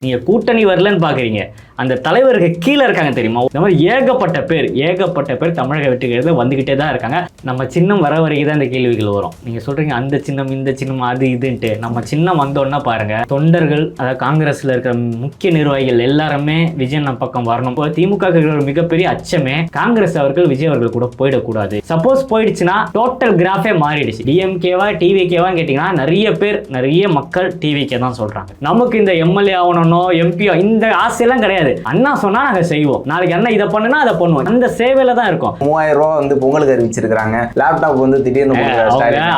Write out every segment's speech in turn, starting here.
நீங்க கூட்டணி வரலன்னு பாக்குறீங்க, அந்த தலைவருக்கு கீழே இருக்காங்க தெரியுமா? இந்த மாதிரி ஏகப்பட்ட பேர் தமிழக வெற்றிகளில் வந்துகிட்டே தான் இருக்காங்க. நம்ம சின்னம் வர வரைக்கும் தான் இந்த கேள்விகள் வரும். நீங்க சொல்றீங்க அந்த சின்னம் இந்த சின்னம் அது இதுன்ட்டு. நம்ம சின்னம் வந்தோன்னா பாருங்க, தொண்டர்கள் அதாவது காங்கிரஸ்ல இருக்கிற முக்கிய நிர்வாகிகள் எல்லாருமே விஜய் நம்ம பக்கம் வரணும். திமுக ஒரு மிகப்பெரிய அச்சமே காங்கிரஸ் அவர்கள் விஜய் அவர்கள் கூட போயிடக்கூடாது. சப்போஸ் போயிடுச்சுன்னா டோட்டல் கிராஃபே மாறிடுச்சு. டிஎம்கேவா டிவிகேவா கேட்டீங்கன்னா நிறைய மக்கள் டிவிகே தான் சொல்றாங்க. நமக்கு இந்த எம்எல்ஏ ஆகணும் எம்பியோ இந்த ஆசையெல்லாம் கிடையாது. அண்ணா சொன்னா நாங்க செய்வோம், நாளைக்கு அண்ணா இதை பண்ணுனா அதை பண்ணுவோம், அந்த சேவையில தான் இருக்கும். 3000 ரூபாய் வந்து பொங்கலுக்கு அறிவிச்சிருக்காங்க. லேப்டாப் வந்து திடீர்னு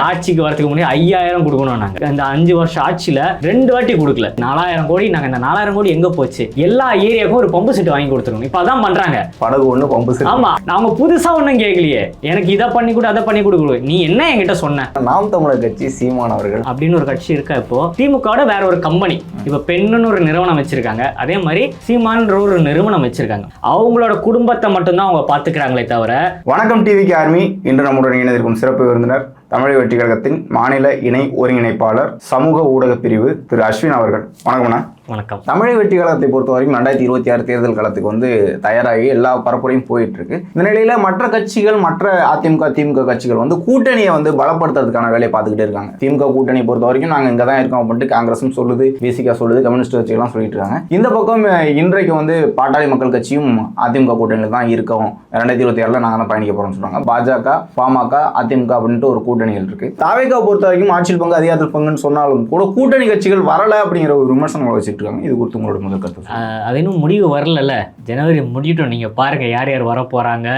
ஆட்சிக்கு வரதுக்கு முன்னாடி 5000 கொடுக்கணும். நாங்க இந்த 5 வருஷம் ஆட்சியில 2 வாட்டி கொடுக்கல. 4000 கோடி. நாங்க இந்த 4000 கோடி எங்க போச்சு? எல்லா ஏரியாவுக்கும் ஒரு பம்பு செட் வாங்கி கொடுத்துருக்கோம். இப்ப அதான் பண்றாங்க. படகு ஒண்ணு பம்பு செட். ஆமா, அவங்க புதுசா ஒண்ணும் கேட்கலையே, எனக்கு இதை பண்ணி கொடு அதை பண்ணி கொடுக்கல. நீ என்ன என்கிட்ட சொன்ன? நாம் தமிழர் கட்சி சீமான் அவர்கள் அப்படின்னு ஒரு கட்சி இருக்கா. இப்போ திமுக வேற ஒரு கம்பெனி, இப்ப பெண்ணுன்னு ஒரு நிறுவனம் வச்சிருக்காங்க. அதே மாதிரி சீமான் ஒரு நிறுவனம் வச்சிருக்காங்க. அவங்களோட குடும்பத்தை மட்டும்தான் அவங்க பாத்துக்கிறாங்களே தவிர. வணக்கம் டிவிகே ஆர்மி. இன்று நம்முடன் இணைந்திருக்கும் சிறப்பு விருந்தினர் தமிழக வெற்றி கழகத்தின் மாநில இணை ஒருங்கிணைப்பாளர் சமூக ஊடக பிரிவு திரு அஸ்வின் அவர்கள். வணக்கம்ண்ணா. வணக்கம். தமிழக வெற்றி கழகத்தை பொறுத்த வரைக்கும் 2026 தேர்தல் காலத்துக்கு வந்து தயாராகி எல்லா பரப்புரையும் போயிட்டு இருக்கு. இந்த நிலையில மற்ற கட்சிகள், மற்ற அதிமுக திமுக கட்சிகள் வந்து கூட்டணியை வந்து பலப்படுத்துறதுக்கான வேலையை பார்த்துக்கிட்டே இருக்காங்க. திமுக கூட்டணியை பொறுத்த வரைக்கும் நாங்க இங்க தான் இருக்கோம் அப்படின்ட்டு காங்கிரஸும் சொல்லுது, பிசிகா சொல்லுது, கம்யூனிஸ்ட் கட்சிகள்லாம் சொல்லிட்டு இருக்காங்க. இந்த பக்கம் இன்றைக்கு வந்து பாட்டாளி மக்கள் கட்சியும் அதிமுக கூட்டணியில் தான் இருக்கோம், 2026 நாங்க தான் பயணிக்க போறோம்னு சொல்றாங்க. பாஜக, பாமக, அதிமுக அப்படின்ட்டு ஒரு கூட்டணிகள் இருக்கு. தாவேகா பொறுத்த வரைக்கும் ஆட்சியில் பங்கு அதிகாரத்தில் பங்குன்னு சொன்னாலும் கூட கூட்டணி கட்சிகள் வரல அப்படிங்கிற ஒரு விமர்சனம் வச்சு இருக்காங்க. இது குறித்து உங்களோட முதல் கருத்து. அது இன்னும் முடிவு வரல. ஜனவரி முடியட்டும், நீங்க பாருங்க யார் யார் வர போறாங்க,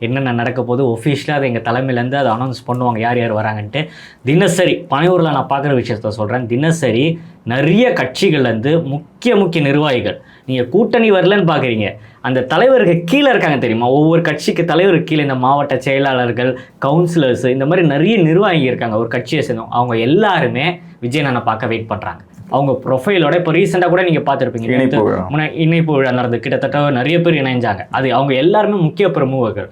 என்னென்ன நடக்க போது. ஒஃபிஷியலாக அதை எங்கள் தலைமையிலேருந்து அதை அனௌன்ஸ் பண்ணுவாங்க யார் யார் வராங்கன்ட்டு. தினசரி பனையூரில் நான் பார்க்குற விஷயத்த சொல்கிறேன். தினசரி நிறைய கட்சிகள்லேருந்து முக்கிய நிர்வாகிகள், நீங்கள் கூட்டணி வரலன்னு பார்க்குறீங்க, அந்த தலைவருக்கு கீழே இருக்காங்க தெரியுமா? ஒவ்வொரு கட்சிக்கு தலைவருக்கு கீழே இந்த மாவட்ட செயலாளர்கள், கவுன்சிலர்ஸ், இந்த மாதிரி நிறைய நிர்வாகிகள் இருக்காங்க ஒரு கட்சியை சேர்ந்தோம். அவங்க எல்லாருமே விஜய் அண்ணனை பார்க்க வெயிட் பண்ணுறாங்க. அவங்க ப்ரொஃபைலோட இப்போ ரீசெண்டாக கூட நீங்கள் பார்த்துருப்பீங்க, இணைப்பு விழா நடந்தது. கிட்டத்தட்ட நிறைய பேர் இணைஞ்சாங்க. அது அவங்க எல்லாருமே முக்கிய பிரமுகர்கள்.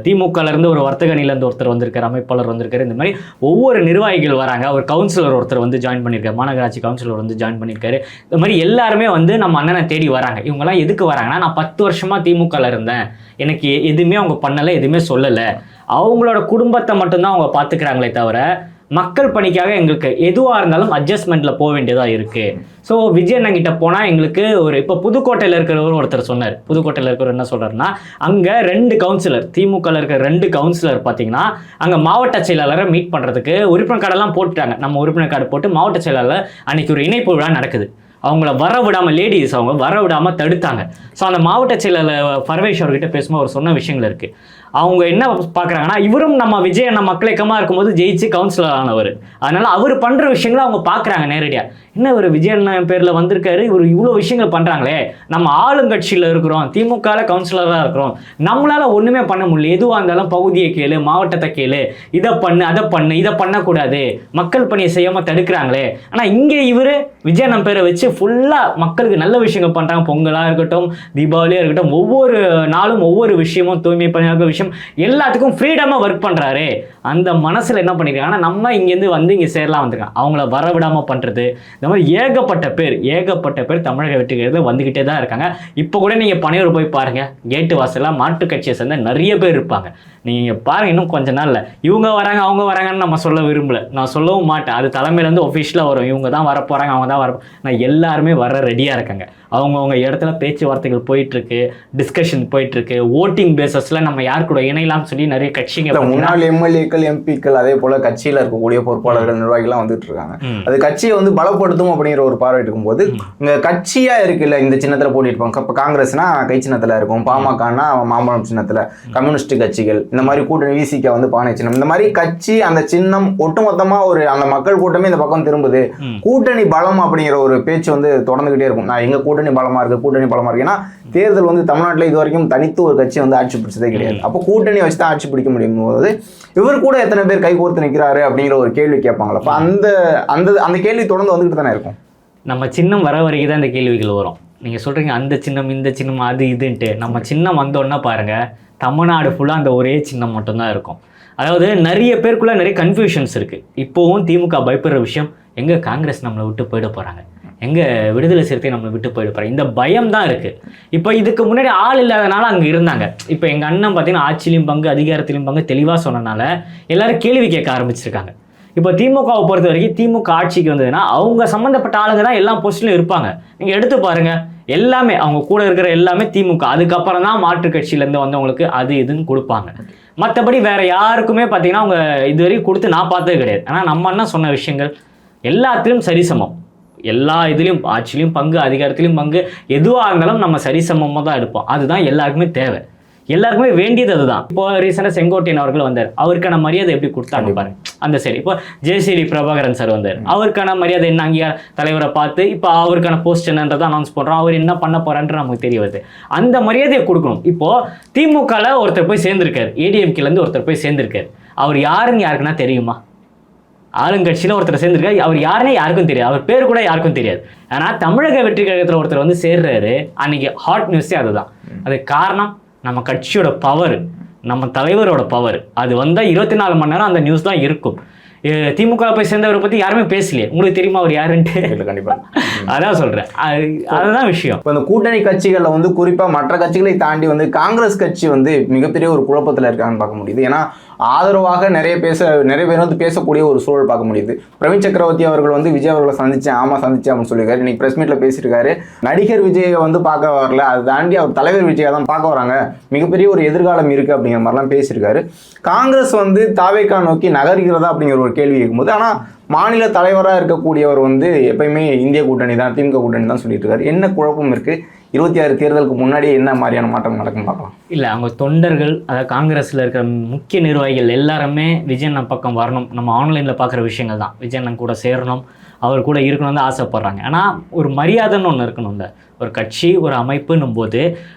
திமுகலேருந்து ஒரு வர்த்தக அணிலேருந்து ஒருத்தர் வந்திருக்காரு, அமைப்பாளர் வந்திருக்காரு. இந்த மாதிரி ஒவ்வொரு நிர்வாகிகள் வராங்க. ஒரு கவுன்சிலர் ஒருத்தர் வந்து ஜாயின் பண்ணியிருக்காரு, மாநகராட்சி கவுன்சிலர் வந்து ஜாயின் பண்ணியிருக்காரு. இந்த மாதிரி எல்லாருமே வந்து நம்ம அண்ணனை தேடி வராங்க. இவங்கெல்லாம் எதுக்கு வராங்கன்னா, நான் 10 வருஷமாக திமுகவில் இருந்தேன், எனக்கு எதுவுமே அவங்க பண்ணலை, எதுவுமே சொல்லலை, அவங்களோட குடும்பத்தை மட்டும்தான் அவங்க பார்த்துக்கிறாங்களே தவிர மக்கள் பணிக்காக எங்களுக்கு எதுவாக இருந்தாலும் அட்ஜஸ்ட்மெண்ட்டில் போக வேண்டியதாக இருக்குது. ஸோ விஜய் அண்ணங்கிட்ட போனால் எங்களுக்கு ஒரு இப்போ புதுக்கோட்டையில் இருக்கிறவர் ஒருத்தர் சொன்னார். புதுக்கோட்டையில் இருக்கிறவர் என்ன சொல்கிறாருன்னா, அங்கே 2 கவுன்சிலர், திமுகவில் இருக்கிற 2 கவுன்சிலர் பார்த்தீங்கன்னா அங்கே மாவட்ட செயலாளரை மீட் பண்ணுறதுக்கு உறுப்பினர் கார்டெல்லாம் போட்டுட்டாங்க. நம்ம உறுப்பினர் கார்டு போட்டு மாவட்ட செயலாளர் அன்றைக்கி ஒரு இணைப்பு விழா நடக்குது. அவங்கள வர விடாமல், லேடிஸ் அவங்க வர விடாமல் தடுத்தாங்க. ஸோ அந்த மாவட்ட செயலாளர் பரவேஷ் அவர்கிட்ட பேசும்போது அவர் சொன்ன விஷயங்கள் இருக்குது. அவங்க என்ன பார்க்குறாங்கன்னா, இவரும் நம்ம விஜய் அண்ணா மக்கள் இயக்கமாக இருக்கும்போது ஜெயிச்சு கவுன்சிலர் ஆனவர், அதனால் அவர் பண்ணுற விஷயங்களை அவங்க பார்க்குறாங்க நேரடியாக. என்ன ஒரு விஜய் அண்ணா பேரில் வந்திருக்காரு, இவர் இவ்வளோ விஷயங்கள் பண்ணுறாங்களே, நம்ம ஆளுங்கட்சியில் இருக்கிறோம், திமுகவில் கவுன்சிலராக இருக்கிறோம், நம்மளால் ஒன்றுமே பண்ண முடியல, எதுவாக இருந்தாலும் பகுதியை கேளு, மாவட்டத்தை கேளு, இதை பண்ணு அதை பண்ணு, இதை பண்ணக்கூடாது, மக்கள் பணியை செய்யாமல் தடுக்கிறாங்களே. ஆனால் இங்கே இவர் விஜய் அண்ணா பேரை வச்சு ஃபுல்லாக மக்களுக்கு நல்ல விஷயங்கள் பண்ணுறாங்க. பொங்கலாக இருக்கட்டும், தீபாவளியாக இருக்கட்டும், ஒவ்வொரு நாளும் ஒவ்வொரு விஷயமும், தூய்மை பணியாக விஷயம், எல்லாத்துக்கும் ஃப்ரீடமாக ஒர்க் பண்ணுறாரு. அந்த மனசில் என்ன பண்ணியிருக்காங்கன்னா, நம்ம இங்கேருந்து வந்து இங்கே சேரலாம் வந்திருக்காங்க, அவங்கள வர விடாமல் பண்ணுறது. இந்த மாதிரி ஏகப்பட்ட பேர் தமிழக வெற்றிகளில் வந்துக்கிட்டே தான் இருக்காங்க. இப்போ கூட நீங்கள் பனையூர் போய் பாருங்கள், கேட்டு வாசலாம் மாற்று கட்சியை சேர்ந்த நிறைய பேர் இருப்பாங்க. நீங்கள் பாருங்கள், இன்னும் கொஞ்ச நாளில் இவங்க வராங்க அவங்க வராங்கன்னு நம்ம சொல்ல விரும்பலை, நான் சொல்லவும் மாட்டேன். அது தலைமையிலேருந்து ஒஃபிஷியலாக வரும், இவங்க தான் வர போகிறாங்க, அவங்க தான் வர. நான் எல்லாருமே வர ரெடியாக இருக்காங்க. அவங்கவுங்க இடத்துல பேச்சுவார்த்தைகள் போயிட்டுருக்கு, டிஸ்கஷன் போயிட்டுருக்கு. ஓட்டிங் பேசஸில் நம்ம யார் கூட இணையலாம்னு சொல்லி நிறைய கட்சிகள், முன்னாள் எம்எல்ஏக்கள், எம்பிக்கள், அதே போல கட்சியில் இருக்கக்கூடிய பொறுப்பாளர்கள், நிர்வாகிகள்லாம் வந்துட்டு இருக்காங்க. அது கட்சியை வந்து பலப்படுத்தும் அப்படிங்கிற ஒரு பார்வை இருக்கும்போது, இங்க கட்சியா இருக்குல்ல, இந்த சின்னத்தில் போட்டிருப்பாங்க. இப்போ காங்கிரஸ்னா கை சின்னத்தில் இருக்கும், பாமகனா மாம்பழம் சின்னத்தில், கம்யூனிஸ்ட் கட்சிகள் இந்த மாதிரி கூட்டணி, விசிக வந்து பானை சின்னம், இந்த மாதிரி கட்சி அந்த சின்னம் ஒட்டுமொத்தமா ஒரு அந்த மக்கள் கூட்டமே இந்த பக்கம் திரும்புது. கூட்டணி பலம் அப்படிங்கிற ஒரு பேச்சு வந்து தொடர்ந்துகிட்டே இருக்கும். நான் எங்க கூட்டணி பலமா இருக்கு. ஏன்னா தேர்தல் வந்து தமிழ்நாட்டில் இது வரைக்கும் தனித்து ஒரு கட்சி வந்து ஆட்சி பிடிச்சதே கிடையாது. அப்போ கூட்டணி வச்சு தான் ஆட்சி பிடிக்க முடியும் போது இவர் கூட எத்தனை பேர் கை கோர்த்து நிற்கிறாரு அப்படிங்கிற ஒரு கேள்வி கேட்பாங்களா? அப்போ அந்த கேள்வி தொடர்ந்து வந்துகிட்டு தானே இருக்கும். நம்ம சின்னம் வர வரைக்கும் தான் இந்த கேள்விகள் வரும். நீங்கள் சொல்கிறீங்க அந்த சின்னம் இந்த சின்னம் அது இதுன்ட்டு. நம்ம சின்னம் வந்தோன்னா பாருங்கள், தமிழ்நாடு ஃபுல்லாக அந்த ஒரே சின்னம் மட்டும்தான் இருக்கும். அதாவது நிறைய பேருக்குள்ளே நிறைய கன்ஃபியூஷன்ஸ் இருக்குது. இப்போவும் திமுக பயப்படுற விஷயம், எங்கே காங்கிரஸ் நம்மளை விட்டு போயிட போகிறாங்க, எங்கே விடுதலை சிறுத்தை நம்மளை விட்டு போயிடுப்பாரு, இந்த பயம் தான் இருக்குது. இப்போ இதுக்கு முன்னாடி ஆள் இல்லாதனால அங்கே இருந்தாங்க. இப்போ எங்கள் அண்ணன் பார்த்தீங்கன்னா ஆட்சியிலையும் பங்கு அதிகாரத்திலையும் பங்கு தெளிவாக சொன்னனால எல்லாரும் கேள்வி கேட்க ஆரம்பிச்சிருக்காங்க. இப்போ திமுகவை பொறுத்த வரைக்கும் திமுக ஆட்சிக்கு வந்ததுன்னா அவங்க சம்மந்தப்பட்ட ஆளுங்க தான் எல்லா போஸ்ட்லையும் இருப்பாங்க. நீங்கள் எடுத்து பாருங்கள், எல்லாமே அவங்க கூட இருக்கிற எல்லாமே திமுக. அதுக்கப்புறம் தான் மாற்று கட்சியிலேருந்து வந்தவங்களுக்கு அது இதுன்னு கொடுப்பாங்க. மற்றபடி வேற யாருக்குமே பார்த்தீங்கன்னா அவங்க இது வரைக்கும் கொடுத்து நான் பார்த்தது கிடையாது. ஆனால் நம்ம அண்ணா சொன்ன விஷயங்கள் எல்லாத்திலும் சரிசமம். எல்லா இதுலேயும் ஆட்சியிலையும் பங்கு அதிகாரத்திலையும் பங்கு எதுவாக இருந்தாலும் நம்ம சரிசமமாக தான் எடுப்போம். அதுதான் எல்லாருக்குமே தேவை, எல்லாருக்குமே வேண்டியது அதுதான். இப்போ ரீசெண்டாக செங்கோட்டையன் அவர்கள் வந்தார், அவருக்கான மரியாதை எப்படி கொடுத்தாங்க பாருங்க. அந்த சரி இப்போ ஜெயஸ்ரீ பிரபாகரன் சார் வந்தார், அவருக்கான மரியாதை என்ன, அங்கேயா தலைவரை பார்த்து இப்போ அவருக்கான போஸ்ட் என்னன்றதை அனௌன்ஸ் பண்ணுறோம், அவர் என்ன பண்ண போறான்ற நமக்கு தெரிய வருது. அந்த மரியாதையை கொடுக்கணும். இப்போ திமுகவில் ஒருத்தர் போய் சேர்ந்திருக்காரு, ஏடிஎம்கேலேருந்து ஒருத்தர் போய் சேர்ந்திருக்காரு, அவர் யாருன்னு யாருக்குன்னா தெரியுமா? ஆளுங்கட்சியில் ஒருத்தர் சேர்ந்திருக்காரு, அவர் யாருன்னே யாருக்கும் தெரியாது, அவர் பேர் கூட யாருக்கும் தெரியாது. ஆனால் தமிழக வெற்றி கழகத்தில் ஒருத்தர் வந்து சேர்றாரு, அன்னைக்கு ஹாட் நியூஸே அதுதான். அது காரணம் நம்ம கட்சியோட பவர், நம்ம தலைவரோட பவர். அது வந்தால் 24 மணி நேரம் அந்த நியூஸ் தான் இருக்கும். திமுக போய் சேர்ந்தவரை பற்றி யாருமே பேசலையே, உங்களுக்கு தெரியுமா அவர் யாருன்ட்டு? கண்டிப்பாக அதான் சொல்கிறேன், அதுதான் விஷயம். இப்போ இந்த கூட்டணி கட்சிகளில் வந்து குறிப்பாக மற்ற கட்சிகளை தாண்டி வந்து காங்கிரஸ் கட்சி வந்து மிகப்பெரிய ஒரு குழப்பத்தில் இருக்காங்கன்னு பார்க்க முடியுது. ஏன்னா ஆதரவாக நிறைய பேர் வந்து பேசக்கூடிய ஒரு சூழல் பார்க்க முடியுது. பிரவீன் சக்கரவர்த்தி அவர்கள் வந்து விஜய் அவர்களை சந்திச்சேன் அப்படின்னு சொல்லியிருக்காரு. இன்னைக்கு பிரஸ் மீட்ல பேசியிருக்காரு. நடிகர் விஜயை வந்து பார்க்க வரல, அதை தாண்டி அவர் தலைவர் விஜயை தான் பார்க்க வராங்க, மிகப்பெரிய ஒரு எதிர்காலம் இருக்கு அப்படிங்கிற மாதிரிலாம் பேசியிருக்காரு. காங்கிரஸ் வந்து தாவேக்கா நோக்கி நகர்கிறதா அப்படிங்கிற ஒரு கேள்வி இருக்கும்போது, ஆனால் மாநில தலைவராக இருக்கக்கூடியவர் வந்து எப்பயுமே இந்திய கூட்டணி தான், திமுக கூட்டணி தான் சொல்லிட்டு இருக்காரு. என்ன குழப்பம் இருக்கு? 26 தேர்தலுக்கு முன்னாடியே என்ன மாதிரியான மாற்றம் நடக்கும் பார்க்கலாம். இல்லை, அவங்க தொண்டர்கள், அதாவது காங்கிரஸில் இருக்கிற முக்கிய நிர்வாகிகள் எல்லாருமே விஜயண்ணன் பக்கம் வரணும். நம்ம ஆன்லைனில் பார்க்குற விஷயங்கள் தான், விஜயண்ணன் கூட சேரணும், அவர் கூட இருக்கணும்னு தான் ஆசைப்படுறாங்க. ஆனால் ஒரு மரியாதைன்னு ஒன்று இருக்கணும். இந்த ஒரு கட்சி ஒரு அமைப்புன்னும் போது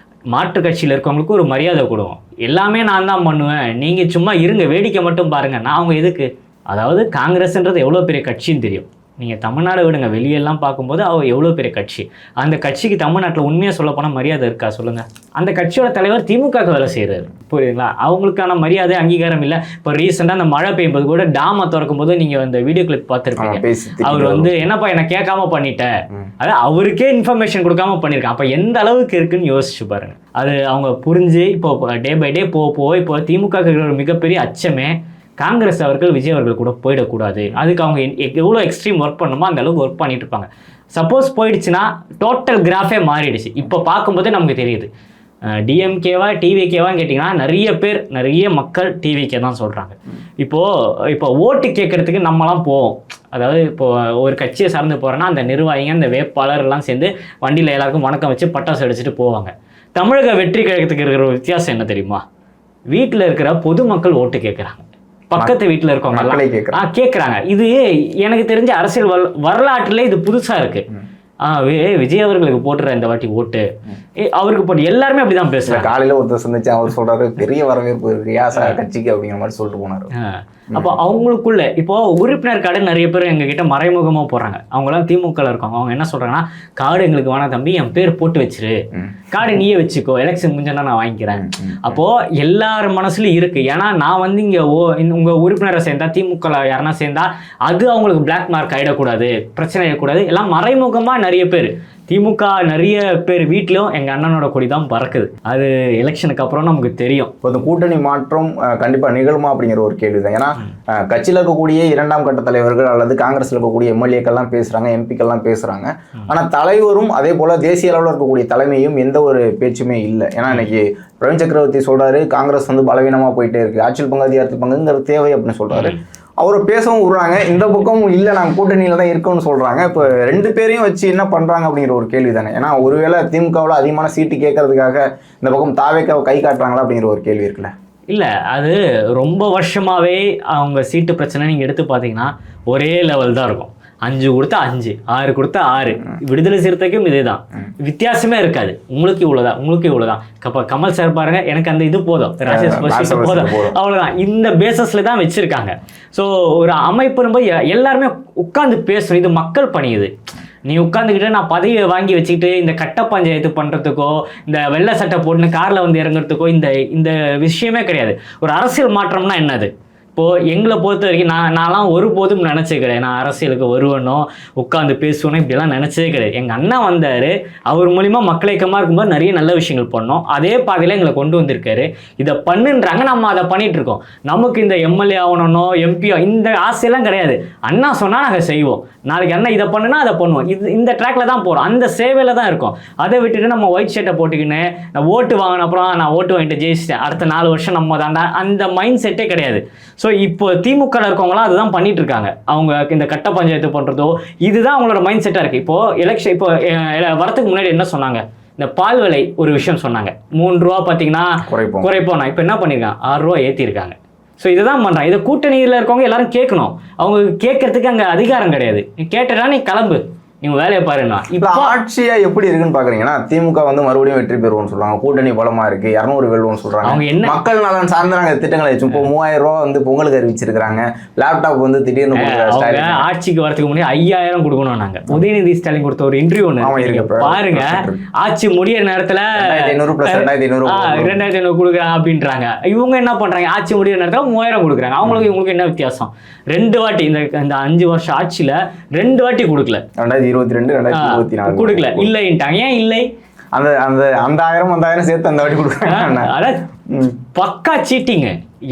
மாற்று கட்சியில் இருக்கவங்களுக்கு ஒரு மரியாதை கொடுக்கும். எல்லாமே நான் தான் பண்ணுவேன், நீங்கள் சும்மா இருங்க வேடிக்கை மட்டும் பாருங்கள், நான் அவங்க எதுக்கு? அதாவது காங்கிரஸ்ன்றது எவ்வளோ பெரிய கட்சின்னு தெரியும். நீங்கள் தமிழ்நாடு விடுங்க, வெளியெல்லாம் பார்க்கும்போது அவள் எவ்வளோ பெரிய கட்சி. அந்த கட்சிக்கு தமிழ்நாட்டில் உண்மையாக சொல்ல போனால் மரியாதை இருக்கா சொல்லுங்கள்? அந்த கட்சியோட தலைவர் திமுகவுக்கு வேலை செய்கிறாரு, புரியுதுங்களா? அவங்களுக்கான மரியாதை அங்கீகாரம் இல்லை. இப்போ ரீசெண்டாக அந்த மழை பெய்யும்போது கூட டாமை திறக்கும் போது நீங்கள் அந்த வீடியோ கிளிப் பார்த்துருப்பீங்க. அவர் வந்து என்னப்பா என்னை கேட்காம பண்ணிட்டேன், அதாவது அவருக்கே இன்ஃபர்மேஷன் கொடுக்காம பண்ணியிருக்கேன். அப்போ எந்த அளவுக்கு இருக்குன்னு யோசிச்சு பாருங்க. அது அவங்க புரிஞ்சு இப்போ டே பை டே போக இப்போ திமுக ஒரு மிகப்பெரிய அச்சமே காங்கிரஸ் அவர்கள் விஜய் அவர்கள் கூட போயிடக்கூடாது. அதுக்கு அவங்க எவ்வளோ எக்ஸ்ட்ரீம் ஒர்க் பண்ணணுமோ அந்த அளவுக்கு ஒர்க் பண்ணிட்டு இருப்பாங்க. சப்போஸ் போயிடுச்சுன்னா டோட்டல் கிராஃபே மாறிடுச்சு. இப்போ பார்க்கும்போதே நமக்கு தெரியுது, டிஎம்கேவா டிவிகேவான்னு கேட்டிங்கன்னா நிறைய மக்கள் டிவிகே தான் சொல்கிறாங்க. இப்போ ஓட்டு கேட்கறதுக்கு நம்மலாம் போவோம். அதாவது இப்போ ஒரு கட்சியை சார்ந்து போகிறோன்னா அந்த நிர்வாகிங்க அந்த வேட்பாளர்லாம் சேர்ந்து வண்டியில் எல்லாருக்கும் வணக்கம் வச்சு பட்டாசு அடிச்சுட்டு போவாங்க. தமிழக வெற்றி கழகத்துக்கு இருக்கிற ஒரு வித்தியாசம் என்ன தெரியுமா? வீட்டில் இருக்கிற பொதுமக்கள் ஓட்டு கேட்குறாங்க, பக்கத்து வீட்டில் இருக்கவங்க கேட்குறாங்க. இது எனக்கு தெரிஞ்ச அரசியல் வரலாற்றிலே இது புதுசாக இருக்கு. விஜய் அவர்களுக்கு போட்டுற இந்த வாட்டி ஓட்டு அவருக்கு போட்டு எல்லாருமே அப்படிதான் பேசுறாங்க. காலையில ஒருத்தர் சந்திச்சு அவர் சொல்றாரு பெரிய வரவேற்பு ரியாசா கட்சிக்கு அப்படிங்கிற மாதிரி சொல்லிட்டு போனாரு. அப்போ அவங்களுக்குள்ள இப்போ உறுப்பினர் கார்டு நிறைய பேர் எங்ககிட்ட மறைமுகமாக போடுறாங்க. அவங்களாம் திமுகவில் இருக்காங்க. அவங்க என்ன சொல்றாங்கன்னா, கார்டு எங்களுக்கு வேணாம் தம்பி, என் பேர் போட்டு வச்சிரு, கார்டு நீயே வச்சுக்கோ, எலெக்ஷன் முடிஞ்சா நான் வாங்கிக்கிறேன். அப்போ எல்லார் மனசுலயும் இருக்கு. ஏன்னா நான் வந்து இங்க உங்க உறுப்பினரை சேர்ந்தா திமுக யாருன்னா சேர்ந்தா அது அவங்களுக்கு பிளாக் மார்க் ஆயிடக்கூடாது, பிரச்சனை ஆயிடக்கூடாது. எல்லாம் மறைமுகமா நிறைய பேர் திமுக நிறைய பேர் வீட்லையும் எங்கள் அண்ணனோட கொடி தான் பறக்குது. அது எலெக்ஷனுக்கு அப்புறம் நமக்கு தெரியும். இப்போ இந்த கூட்டணி மாற்றம் கண்டிப்பாக நிகழுமா அப்படிங்கிற ஒரு கேள்வி தான். ஏன்னா கட்சியில் இருக்கக்கூடிய 2ஆம் கட்ட தலைவர்கள் அல்லது காங்கிரஸில் இருக்கக்கூடிய எம்எல்ஏக்கள்லாம் பேசுகிறாங்க, எம்பிக்கள்லாம் பேசுகிறாங்க. ஆனால் தலைவரும் அதே போல் தேசிய அளவில் இருக்கக்கூடிய தலைமையும் எந்த ஒரு பேச்சுமே இல்லை. ஏன்னா இன்னைக்கு பிரவீன் சக்கரவர்த்தி சொல்கிறாரு, காங்கிரஸ் வந்து பலவீனமாக போயிட்டே இருக்குது, ஆட்சியில் பங்கு அதிகாரத்தில் பங்குங்கிறது தேவை அப்படின்னு சொல்கிறாரு. அவரை பேசவும் விடுறாங்க, இந்த பக்கம் இல்லை நாங்கள் கூட்டணியில் தான் இருக்கோம்னு சொல்கிறாங்க. இப்போ 2 பேரையும் வச்சு என்ன பண்ணுறாங்க அப்படிங்கிற ஒரு கேள்வி தானே. ஏன்னா ஒருவேளை திமுகவில் அதிகமான சீட்டு கேட்கறதுக்காக இந்த பக்கம் தாவேக்காவை கை காட்டுறாங்களா அப்படிங்கிற ஒரு கேள்வி இருக்குல்ல? இல்லை, அது ரொம்ப வருஷமாகவே அவங்க சீட்டு பிரச்சனை நீங்கள் எடுத்து பார்த்தீங்கன்னா ஒரே லெவல் தான் இருக்கும். 5 கொடுத்தா 5, 6 கொடுத்தா 6. விடுதலை சிறுத்தைக்கும் இதே தான், வித்தியாசமே இருக்காது. உங்களுக்கு இவ்வளோதான், உங்களுக்கு இவ்வளோதான். கமல் சார் பாருங்க, எனக்கு அந்த இது போதும், ராஜேஷ் போதும், அவ்வளோதான். இந்த பேசஸ்ல தான் வச்சிருக்காங்க. ஸோ ஒரு அமைப்புன்னு போய் எல்லாருமே உட்காந்து பேசணும். இது மக்கள் பணி. இது நீ உட்காந்துக்கிட்டு நான் பதவியை வாங்கி வச்சுக்கிட்டு இந்த கட்ட பஞ்சாயத்து பண்ணுறதுக்கோ இந்த வெள்ளை சட்டை போட்டுன்னு காரில் வந்து இறங்குறதுக்கோ இந்த விஷயமே கிடையாது. ஒரு அரசியல் மாற்றம்னா என்னது? இப்போது எங்களை பொறுத்த வரைக்கும் நான்லாம் ஒருபோதும் நினச்சே கிடையாது நான் அரசியலுக்கு வருவேனோ உட்காந்து பேசுவேனோ இப்படிலாம் நினச்சதே கிடையாது. எங்கள் அண்ணா வந்தார், அவர் மூலிமா மக்கள் இயக்கமாக இருக்கும்போது நிறைய நல்ல விஷயங்கள் பண்ணோம். அதே பாதையில் எங்களை கொண்டு வந்திருக்காரு. இதை பண்ணுன்றாங்க, நம்ம அதை பண்ணிட்டு இருக்கோம். நமக்கு இந்த எம்எல்ஏ ஆகணும்னோ எம்பியோ இந்த ஆசையெல்லாம் கிடையாது. அண்ணா சொன்னால் நாங்கள் செய்வோம். நாளைக்கு அண்ணா இதை பண்ணுனா அதை பண்ணுவோம். இந்த ட்ராக்ல தான் போகிறோம், அந்த சேவையில் தான் இருக்கும். அதை விட்டுட்டு நம்ம ஒயிட் ஷர்ட்டை போட்டுக்கின்னு நான் ஓட்டு வாங்கின அப்புறம் நான் ஓட்டு வாங்கிட்டு ஜெயிச்சிட்டேன், அடுத்த 4 வருஷம் நம்ம தாண்டா, அந்த மைண்ட் செட்டே கிடையாது. ஸோ இப்போ திமுக இருக்கவங்களாம் அதுதான் பண்ணிட்டு இருக்காங்க. அவங்க இந்த கட்ட பஞ்சாயத்து பண்ணுறதோ இதுதான் அவங்களோட மைண்ட் செட்டாக இருக்குது. இப்போது எலெக்ஷன் இப்போ வரத்துக்கு முன்னாடி என்ன சொன்னாங்க, இந்த பால் விலை ஒரு விஷயம் சொன்னாங்க, 3 ரூபா பார்த்தீங்கன்னா குறைப்போம். இப்போ என்ன பண்ணியிருக்காங்க, 6 ரூபா ஏற்றிருக்காங்க. ஸோ இதுதான் பண்ணுறாங்க. இதை கூட்டணியில் இருக்கவங்க எல்லாரும் கேட்கணும். அவங்க கேட்கறதுக்கு அங்கே அதிகாரம் கிடையாது. நீ கேட்டா நீ கிளம்பு, நீங்க வேலையை பாருன்னா. இப்போ ஆட்சியா எப்படி இருக்குன்னு பாக்குறீங்கன்னா, திமுக வந்து மறுபடியும் வெற்றி பெறுவோம்னு சொல்றாங்க, கூட்டணி பலமா இருக்கு, 200 வெல்வோம்னு சொல்றாங்க. அவங்க என்ன மக்கள் நலன் சார்ந்த திட்டங்களை இப்போ 3000 ரூபா வந்து பொங்கலுக்கு அறிவிச்சிருக்காங்க. லேப்டாப் வந்து திடீர்னு ஆட்சிக்கு வரதுக்கு முன்னாடி 5000 கொடுக்கணும். நாங்க உதயநிதி ஸ்டாலின் கொடுத்த ஒரு இன்டர்வியூ ஒன்று பாருங்க, ஆட்சி முடிய நேரத்துல 2500 கொடுக்குறாங்க அப்படின்றாங்க. இவங்க என்ன பண்றாங்க, ஆட்சி முடிய நேரத்துல 3000 கொடுக்குறாங்க. அவங்களுக்கு இவங்களுக்கு என்ன வித்தியாசம்? 2 வாட்டி இந்த 5 வருஷம் ஆட்சியில 2 வாட்டி கொடுக்கல. 2022 2024 கொடுக்கல, இல்லைன்ட்டாங்க. ஏன் இல்லை? அந்த அந்த அந்த 1000 சேர்த்து அந்த வாட்டி கொடுக்குறாங்க. அதான் பக்கா சீட்டிங்க,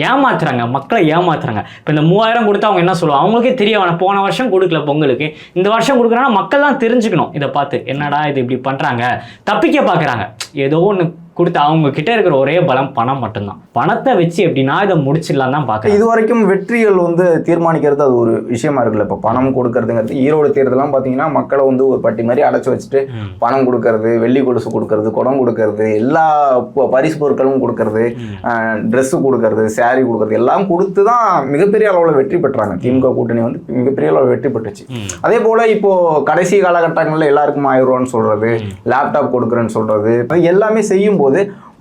ஏமாத்துறாங்க, மக்களை ஏமாத்துறாங்க. இப்போ இந்த 3000 கொடுத்தா அவங்க என்ன சொல்லுவாங்க, அவங்களுக்கே தெரிய வேணாம், போன வருஷம் கொடுக்கல பொங்கலுக்கு, இந்த வருஷம் கொடுக்குறாங்கன்னா மக்கள் தான் தெரிஞ்சுக்கணும். இதை பார்த்து என்னடா இது இப்படி பண்றாங்க, தப்பிக்க பார்க்குறாங்க. ஏதோ ஒன்று கொடுத்து அவங்க கிட்ட இருக்கிற ஒரே பலம் பணம் மட்டும்தான். பணத்தை வச்சு எப்படின்னா இதை முடிச்சிடலாம் தான் பார்க்க. இது வரைக்கும் வெற்றிகள் வந்து தீர்மானிக்கிறது அது ஒரு விஷயமா இருக்குல்ல. இப்போ பணம் கொடுக்கறதுங்கிறது ஈரோடு தேர்தலாம் பார்த்தீங்கன்னா மக்களை வந்து ஒரு பட்டி மாதிரி அடைச்சி வச்சுட்டு பணம் கொடுக்கறது, வெள்ளி கொலுசு கொடுக்கறது, குடம் கொடுக்கறது, எல்லா பரிசு பொருட்களும் கொடுக்கறது, ட்ரெஸ்ஸு கொடுக்கறது, சாரி கொடுக்கறது எல்லாம் கொடுத்து தான் மிகப்பெரிய அளவில் வெற்றி பெற்றாங்க. திமுக கூட்டணி வந்து மிகப்பெரிய அளவில் வெற்றி பெற்றுச்சு. அதே போல இப்போ கடைசி காலகட்டங்களில் எல்லாருக்கும் 1000 ரூபான்னு சொல்றது, லேப்டாப் கொடுக்குறேன்னு சொல்றது, எல்லாமே செய்யும் போது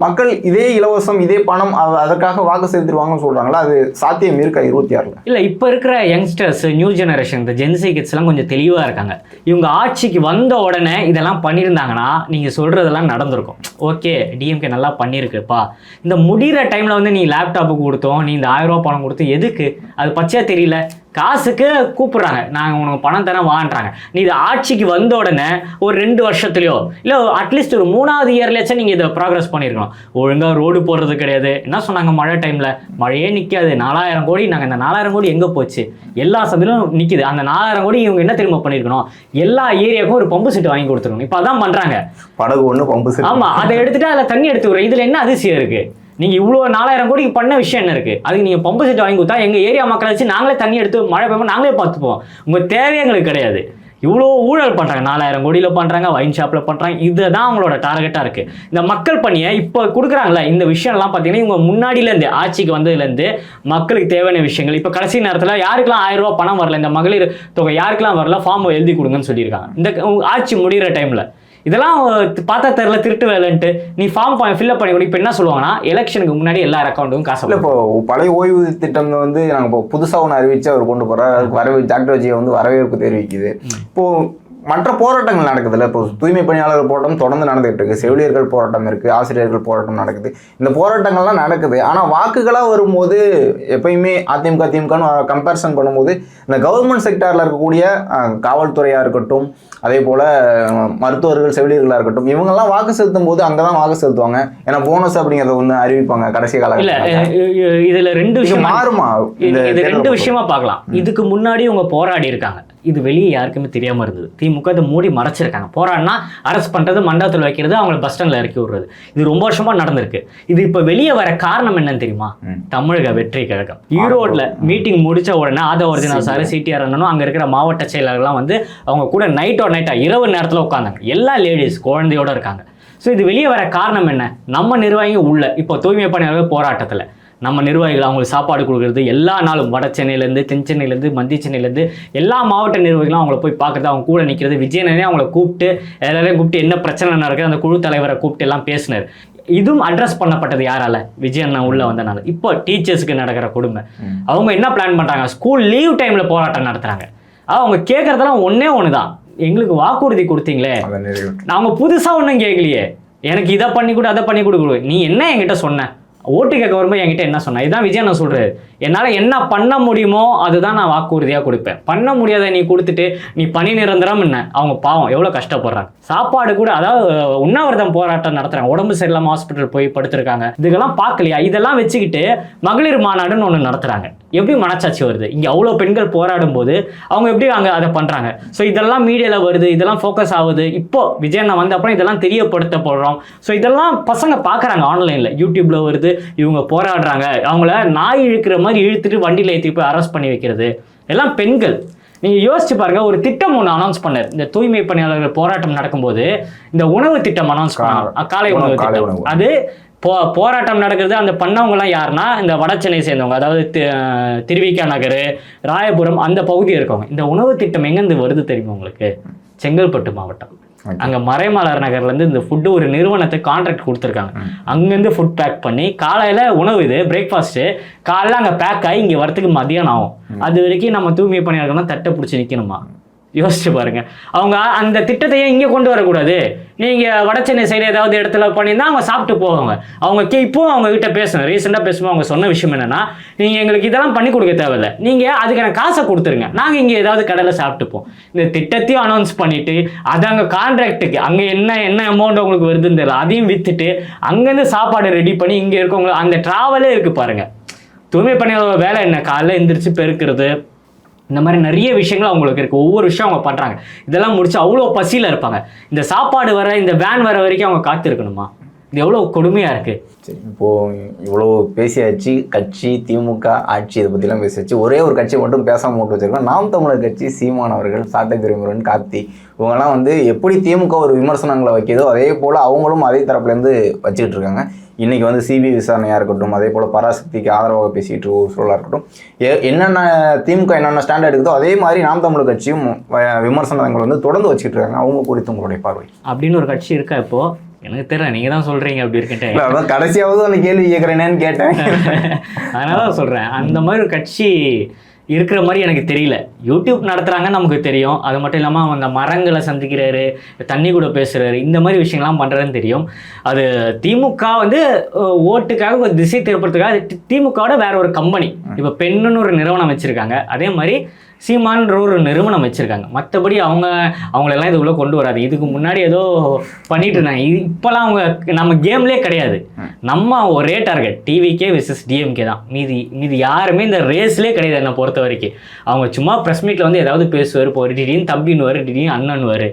மக்கள் இதே இலவசம் இதே பணம் அதற்காக வாக்கு செலுத்திடுவாங்கன்னு சொல்றாங்களா? அது சாத்தியம் இருக்கா 26ல? இல்ல, இப்ப இருக்கிற யங்ஸ்டர்ஸ், நியூ ஜெனரேஷன், இந்த ஜென்சி கிட்ஸ் எல்லாம் கொஞ்சம் தெளிவா இருக்காங்க. இவங்க ஆட்சிக்கு வந்த உடனே இதெல்லாம் பண்ணியிருந்தாங்கன்னா நீங்க சொல்றதெல்லாம் நடந்திருக்கும். ஓகே, டிஎம்கே நல்லா பண்ணியிருக்குப்பா, இந்த முடிகிற டைம்ல வந்து நீ லேப்டாப்பு கொடுத்தோம், நீ இந்த 1000 ரூபா பணம் கொடுத்து எதுக்கு? அது பச்சையா தெரியல. காசுக்கு கூப்பிடுறாங்க, நாங்கள் உனக்கு பணம் தரேன் வாங்குறாங்க. நீ இது ஆட்சிக்கு வந்த உடனே ஒரு 2 வருஷத்துலையோ இல்லை அட்லீஸ்ட் ஒரு 3வது இயர்லேயாச்சும் நீங்கள் இதை ப்ராக்ரஸ் பண்ணியிருக்கணும். ஒழுங்காக ரோடு போடுறது கிடையாது. என்ன சொன்னாங்க, மழை டைமில் மழையே நிற்காது, 4000 கோடி. நாங்கள் இந்த 4000 கோடி எங்கே போச்சு? எல்லா சபையிலும் நிற்கிது. அந்த 4000 கோடி இவங்க என்ன திரும்ப பண்ணியிருக்கணும், எல்லா ஏரியாவுக்கும் ஒரு பம்பு செட்டு வாங்கி கொடுத்துருக்கணும். இப்போ அதான் பண்ணுறாங்க. படகு ஒன்று பம்பு செட். ஆமாம், அதை எடுத்துகிட்டு அதில் தண்ணி எடுத்துக்கிறோம். இதில் என்ன அதிசயம் இருக்குது? நீங்கள் இவ்வளோ 4000 கோடிக்கு பண்ண விஷயம் என்ன இருக்குது? அதுக்கு நீங்கள் பம்பு செட் வாங்கி கொடுத்தா எங்கள் ஏரியா மக்களை வச்சு நாங்களே தண்ணி எடுத்து மழை பெய்யும்போது நாங்களே பார்த்துப்போம். உங்கள் தேவையே எங்களுக்கு கிடையாது. இவ்வளோ ஊழல் பண்ணுறாங்க, 4000 கோடியில் பண்ணுறாங்க, வைன் ஷாப்பில் பண்ணுறாங்க. இதுதான் அவங்களோட டார்கெட்டாக இருக்குது. இந்த மக்கள் பணியை இப்போ கொடுக்குறாங்களே, இந்த விஷயம்லாம் பார்த்தீங்கன்னா இவங்க முன்னாடியிலேருந்து ஆட்சிக்கு வந்ததுலேருந்து மக்களுக்கு தேவையான விஷயங்கள். இப்போ கடைசி நேரத்தில் யாருக்கெல்லாம் 1000 ரூபா பணம் வரல, இந்த மகளிர் தொகை யாருக்கெல்லாம் வரல, ஃபார்ம் எழுதி கொடுங்கன்னு சொல்லியிருக்காங்க. இந்த ஆட்சி முடிகிற டைமில் இதெல்லாம் பார்த்தா தெரியல, திருட்டு வேலைன்ட்டு நீ ஃபார்ம் ஃபில்அப் பண்ணி கொடு. இப்போ என்ன சொல்லுவாங்கன்னா, எலெக்ஷனுக்கு முன்னாடி எல்லா அக்கௌண்ட்டும் காசு இல்லை. இப்போ பழைய ஓய்வு திட்டம் வந்து நாங்கள் இப்போ புதுசாக ஒன்று அறிவிச்சு அவர் கொண்டு போகிறார். அதுக்கு டாக்டர் விஜய் வந்து வரவேற்பு தெரிவிக்குது. இப்போது மற்ற போராட்டங்கள் நடக்குதுல்ல. இப்போ தூய்மை பணியாளர்கள் போராட்டம் தொடர்ந்து நடந்துகிட்டு இருக்கு, செவிலியர்கள் போராட்டம் இருக்குது, ஆசிரியர்கள் போராட்டம் நடக்குது. இந்த போராட்டங்கள்லாம் நடக்குது. ஆனால் வாக்குகளாக வரும்போது எப்பயுமே அதிமுக திமுகன்னு கம்பேரிசன் பண்ணும்போது இந்த கவர்மெண்ட் செக்டாரில் இருக்கக்கூடிய காவல்துறையாக இருக்கட்டும், அதே போல் மருத்துவர்கள், செவிலியர்களாக இருக்கட்டும், இவங்கெல்லாம் வாக்கு செலுத்தும் போது அங்கே தான் வாக்கு செலுத்துவாங்க. ஏன்னா போனஸ் அப்படிங்கிறத ஒன்று அறிவிப்பாங்க கடைசி காலத்தில். இதில் 2 விஷயம் மாறுமா? இது 2 விஷயமா பார்க்கலாம். இதுக்கு முன்னாடி இவங்க போராடி இருக்காங்க, இது வெளியே யாருக்குமே தெரியாமல் இருந்தது. திமுக இதை மூடி மறைச்சிருக்காங்க. போராடினா அரெஸ்ட் பண்ணுறது, மண்டபத்தில் வைக்கிறது, அவங்களை பஸ் ஸ்டாண்டில் இறக்கி விடுறது, இது ரொம்ப வருஷமா நடந்திருக்கு. இது இப்போ வெளியே வர காரணம் என்னன்னு தெரியுமா? தமிழக வெற்றி கழகம் ஈரோட்டில் மீட்டிங் முடிச்ச உடனே ஆதவர்ஜனா சார், சிடிஆர் அண்ணனும் அங்கே இருக்கிற மாவட்ட செயலாளர்லாம் வந்து அவங்க கூட நைட்டா இரவு நேரத்தில் உட்காந்தாங்க. எல்லா லேடிஸ் குழந்தையோட இருக்காங்க. ஸோ இது வெளியே வர காரணம் என்ன? நம்ம நிர்வாகிகள் உள்ள இப்போ தூய்மை பணியாளர்கள் போராட்டத்தில் நம்ம நிர்வாகிகள் அவங்களுக்கு சாப்பாடு கொடுக்குறது, எல்லா நாளும் வட சென்னையிலேருந்து, தென் சென்னையிலேருந்து, மத்திய சென்னையிலேருந்து எல்லா மாவட்ட நிர்வாகிகளும் அவங்கள போய் பார்க்குறது, அவங்க கூட நிற்கிறது. விஜயனே அவங்கள கூப்பிட்டு எல்லாரையும் கூப்பிட்டு என்ன பிரச்சனை நடக்குது அந்த குழு தலைவரை கூப்பிட்டு எல்லாம் பேசினார். இதுவும் அட்ரஸ் பண்ணப்பட்டது யாரால? விஜயண்ணா உள்ள வந்தனால. இப்போ டீச்சர்ஸுக்கு நடக்கிற கொடுமை. அவங்க என்ன பிளான் பண்ணுறாங்க, ஸ்கூல் லீவ் டைமில் போராட்டம் நடத்துகிறாங்க. அவங்க கேட்குறதெல்லாம் ஒன்று தான், எங்களுக்கு வாக்குறுதி கொடுத்தீங்களே, நாங்கள் புதுசாக ஒன்றும் கேட்கலையே, எனக்கு இதை பண்ணி கொடு அதை பண்ணி கொடுக்குறோம், நீ என்ன என்கிட்ட சொன்ன, ஓட்டு கேட்க வரும்போது என்கிட்ட என்ன சொன்னா, இதுதான் விஜய் நான் சொல்றாரு, என்னால் என்ன பண்ண முடியுமோ அதுதான் நான் வாக்குறுதியாக கொடுப்பேன், பண்ண முடியாத நீ கொடுத்துட்டு நீ பணி நிரந்தரம் என்ன, அவங்க பாவம் எவ்வளோ கஷ்டப்படுறாங்க. சாப்பாடு கூட, அதாவது உண்ணாவிரதம் போராட்டம் நடத்துறாங்க, உடம்பு சரியில்லாமல் ஹாஸ்பிட்டல் போய் படுத்திருக்காங்க, இதுக்கெல்லாம் பார்க்கலையா? இதெல்லாம் வச்சுக்கிட்டு மகளிர் மாநாடுன்னு ஒன்று நடத்துறாங்க. எப்படி மனச்சாட்சி வருது? இங்கே அவ்வளோ பெண்கள் போராடும் போது அவங்க எப்படி அங்கே அதை பண்ணுறாங்க? ஸோ இதெல்லாம் மீடியாவில் வருது, இதெல்லாம் ஃபோக்கஸ் ஆகுது. இப்போ விஜய் நான் வந்த அப்புறம் இதெல்லாம் தெரியப்படுத்தப்படுறோம். ஸோ இதெல்லாம் பசங்க பார்க்குறாங்க, ஆன்லைனில் யூடியூப்ல வருது, இவங்க போராடுறாங்க, அவங்கள நாய் இழுக்கிற மாதிரி இழுத்துட்டு வண்டியில் ஏற்றி போய் அரெஸ்ட் பண்ணி வைக்கிறது எல்லாம் பெண்கள். நீங்கள் யோசிச்சு பாருங்க, ஒரு திட்டம் ஒன்று அனௌன்ஸ் பண்ணார் இந்த தூய்மை பணியாளர்கள் போராட்டம் நடக்கும்போது, இந்த உணவு திட்டம் அனௌன்ஸ் பண்ணாங்க, காலை உணவு திட்டம். அது போராட்டம் நடக்கிறது, அந்த பண்ணவங்கலாம் யாருன்னா இந்த வட சென்னை சேர்ந்தவங்க, அதாவது திருவிக நகர், ராயபுரம் அந்த பகுதி இருக்கவங்க. இந்த உணவு திட்டம் எங்கேருந்து வருது தெரியுமா உங்களுக்கு? செங்கல்பட்டு மாவட்டம். அங்கே மறைமலர் நகர்லேருந்து இந்த ஃபுட்டு ஒரு நிறுவனத்துக்கு கான்ட்ராக்ட் கொடுத்துருக்காங்க. அங்கேருந்து ஃபுட் பேக் பண்ணி காலையில் உணவு, இது பிரேக்ஃபாஸ்ட்டு காலையில் அங்கே பேக் ஆகி இங்கே வரத்துக்கு மதியானம் ஆகும். அது வரைக்கும் நம்ம தூய்மை பணியாளர்கள்லாம் தட்டை பிடிச்சி நிற்கணுமா? யோசிச்சு பாருங்க. அவங்க அந்த திட்டத்தையே இங்கே கொண்டு வரக்கூடாது. நீங்கள் வட சென்னை சைடு ஏதாவது இடத்துல பண்ணியிருந்தா அவங்க சாப்பிட்டு போவாங்க. அவங்க இப்போ அவங்க கிட்ட பேசணும். ரீசெண்டாக பேசும்போது அவங்க சொன்ன விஷயம் என்னன்னா, நீங்கள் எங்களுக்கு இதெல்லாம் பண்ணி கொடுக்க தேவையில்லை, நீங்கள் அதுக்கான காசை கொடுத்துருங்க, நாங்கள் இங்கே ஏதாவது கடையில் சாப்பிட்டுப்போம். இந்த திட்டத்தையும் அனௌன்ஸ் பண்ணிட்டு அது அங்கே கான்ட்ராக்டுக்கு அங்கே என்ன அமௌண்ட் உங்களுக்கு வருதுன்னு தெரியல, அதையும் விற்றுட்டு அங்கேருந்து சாப்பாடு ரெடி பண்ணி இங்கே இருக்கவங்க அந்த ட்ராவலே இருக்குது பாருங்க. தூய்மை பணியாளர் வேலை என்ன? காலையில் எந்திரிச்சு பெருக்கிறது, இந்த மாதிரி நிறைய விஷயங்கள் அவங்களுக்கு இருக்குது. ஒவ்வொரு விஷயம் அவங்க பண்ணுறாங்க. இதெல்லாம் முடிச்சு அவ்வளோ பசியில் இருப்பாங்க. இந்த சாப்பாடு வர, இந்த வேன் வர வரைக்கும் அவங்க காத்திருக்கணுமா? இது எவ்வளோ கொடுமையாக இருக்குது. சரி, இப்போது இவ்வளோ பேசியாச்சு, கட்சி, திமுக ஆட்சி, இதை பற்றிலாம் பேசியாச்சு. ஒரே ஒரு கட்சி மட்டும் பேசாமல் போட்டு வச்சிருக்கோம், நாம் தமிழர் கட்சி. சீமான் அவர்கள், சாட்டை துரைமுருகன், கார்த்தி, இவங்கெல்லாம் வந்து எப்படி திமுக ஒரு விமர்சனங்களை வைக்கிதோ அதே போல் அவங்களும் அதே தரப்புலேருந்து வச்சுக்கிட்டு இருக்காங்க. இன்றைக்கி வந்து சிபிஐ விசாரணையாக இருக்கட்டும், அதே போல் பராசக்திக்கு ஆதரவாக பேசிகிட்டு ஒரு சூழலாக இருக்கட்டும், என்னென்ன திமுக என்னென்ன ஸ்டாண்ட் எடுக்குதோ அதே மாதிரி நாம் தமிழர் கட்சியும் விமர்சனங்கள் வந்து தொடர்ந்து வச்சுக்கிட்டு இருக்காங்க. அவங்க குறித்து உங்களுடைய பார்வை அப்படின்னு ஒரு கட்சி இருக்கா இப்போது? எனக்கு தெரியல, நீங்கள் தான் சொல்கிறீங்க அப்படி இருக்கட்டே. அதான் கடைசியாவது அந்த கேள்வி கேட்குறேனேன்னு கேட்டேன். அதனால தான் சொல்கிறேன், அந்த மாதிரி ஒரு கட்சி இருக்கிற மாதிரி எனக்கு தெரியல. யூடியூப் நடத்துகிறாங்க நமக்கு தெரியும், அது மட்டும் இல்லாமல் அந்த மரங்களை சந்திக்கிறாரு, தண்ணி கூட பேசுகிறாரு, இந்த மாதிரி விஷயங்கள்லாம் பண்ணுறதுன்னு தெரியும். அது திமுக வந்து ஓட்டுக்காக ஒரு திசை திருப்பறதுக்காக திமுகவோட வேற ஒரு கம்பெனி, இப்போ பெண்ணுன்னு ஒரு நிறுவனம் வச்சுருக்காங்க, அதே மாதிரி சீமான்ற ஒரு நிறுவனம் வச்சுருக்காங்க. மற்றபடி அவங்களெல்லாம் இது உள்ள கொண்டு வராது. இதுக்கு முன்னாடி ஏதோ பண்ணிட்டு இருந்தாங்க, இப்போலாம் அவங்க நம்ம கேம்லேயே கிடையாது. நம்ம ஒரே டார்கெட் டிவிக்கே விசஸ் டிஎம்கே தான். மீதி யாருமே இந்த ரேஸ்லேயே கிடையாது என்னை பொறுத்த வரைக்கும். அவங்க சும்மா ப்ரெஸ் மீட்டில் வந்து ஏதாவது பேசுவார், இப்போ திடீர்னு தம்பின்னுவார், திடீர்னு அண்ணன்வார்,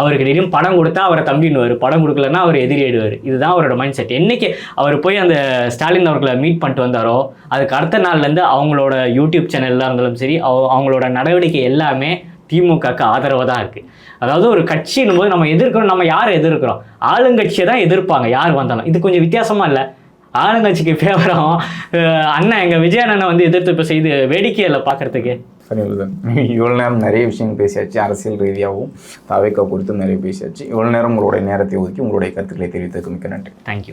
அவருக்கு திடீர்னு படம் கொடுத்தா அவரை தம்பின்னுவார், படம் கொடுக்கலன்னா அவர் எதிரி ஆயிடுவார். இதுதான் அவரோட மைண்ட் செட். என்னைக்கு அவர் போய் அந்த ஸ்டாலின் அவர்களை மீட் பண்ணிட்டு வந்தாரோ அதுக்கு அடுத்த நாள்லேருந்து அவங்களோட யூடியூப் சேனல்லாம் இருந்தாலும் சரி, அவங்களோட நடவடிக்கை எல்லாமே திமுகக்கு ஆதரவாக தான் இருக்குது. அதாவது ஒரு கட்சின்னும் போது நம்ம எதிர்க்கிறோம், நம்ம யாரை எதிர்க்கிறோம்? ஆளுங்கட்சியை தான் எதிர்ப்பாங்க யார் வந்தாலும். இது கொஞ்சம் வித்தியாசமாக இல்லை, ஆளுங்கட்சிக்கு ஃபேவரம் அண்ணன் எங்கள் விஜய் அண்ணனை வந்து எதிர்த்து இப்போ செய்து வேடிக்கையில் பார்க்குறதுக்கு. இவ்வளோ நேரம் நிறைய விஷயங்கள் பேசியாச்சு, அரசியல் ரீதியாகவும் தாவேக்கா குறித்தும் நிறைய பேசியாச்சு. இவ்வளோ நேரம் உங்களுடைய நேரத்தை ஒதுக்கி உங்களுடைய கருத்துக்களை தெரிவித்ததுக்கு மிக்க நன்றி. தேங்க்யூ.